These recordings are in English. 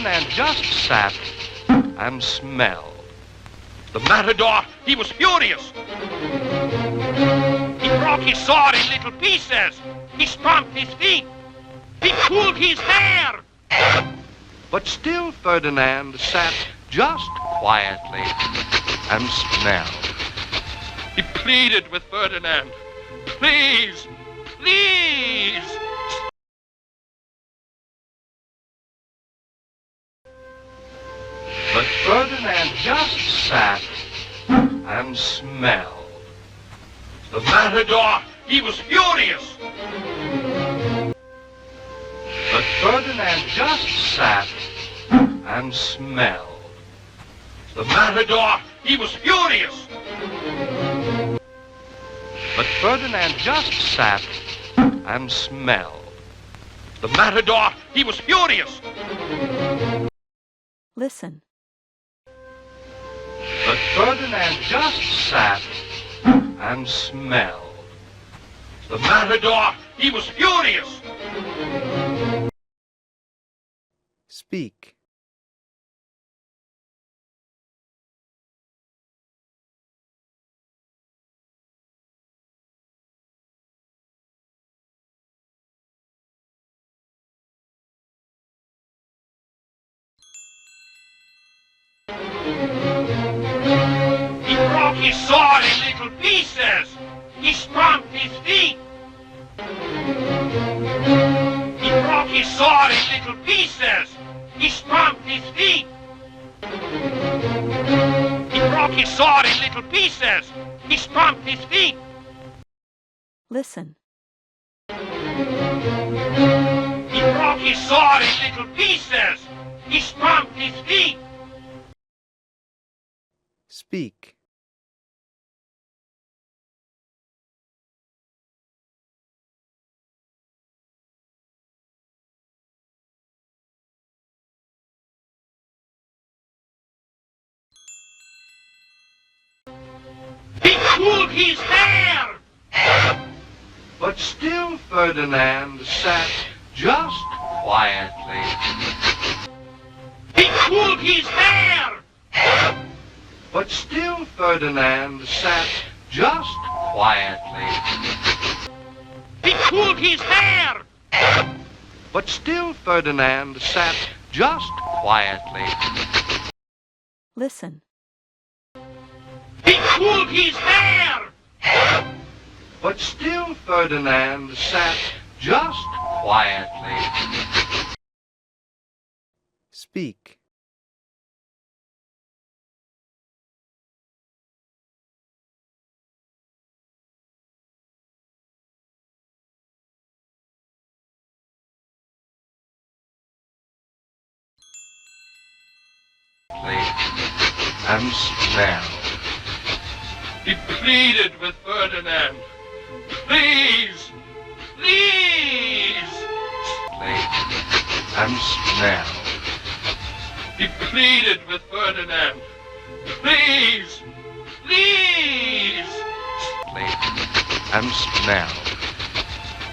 Ferdinand just sat and smelled. The matador, he was furious. He broke his sword in little pieces. He stomped his feet. He pulled his hair. But still Ferdinand sat just quietly and smelled. He pleaded with Ferdinand. Please, please. But Ferdinand just sat and smelled. The matador, he was furious. But Ferdinand just sat and smelled. The matador, he was furious. But Ferdinand just sat and smelled. The matador, he was furious. Listen. But Ferdinand just sat and smelled. The matador, he was furious. Speak. He broke his sword in little pieces. He stomped his feet. He broke his sword in little pieces. He stomped his feet. He broke his sword in little pieces. He stomped his feet. Listen. He broke his sword in little pieces. He stomped his feet. Speak. He pulled his hair. But still Ferdinand sat just quietly. He pulled his hair. But still Ferdinand sat just quietly. He pulled his hair. But still Ferdinand sat just quietly. Listen. He pulled his hair. But still Ferdinand sat just quietly. Speak. And smell. He pleaded with Ferdinand. Please, please. And smell. He pleaded with Ferdinand. Please, please. And smell.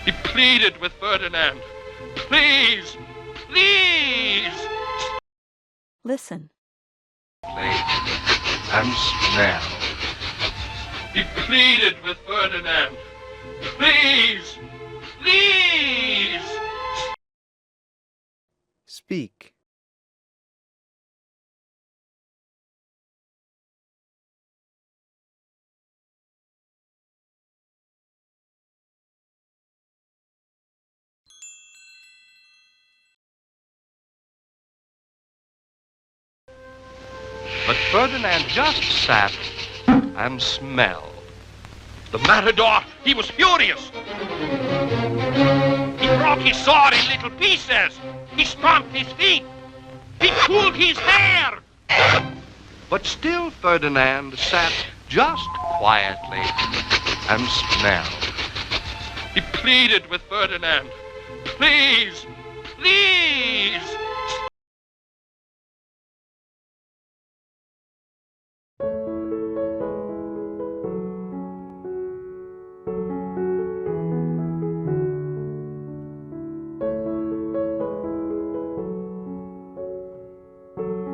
He pleaded with Ferdinand. Please, please. Listen. And smell. He pleaded with Ferdinand. Please, please. Speak. But Ferdinand just sat and smelled. The matador, he was furious. He broke his sword in little pieces. He stomped his feet. He pulled his hair. But still Ferdinand sat just quietly and smelled. He pleaded with Ferdinand. Please, please.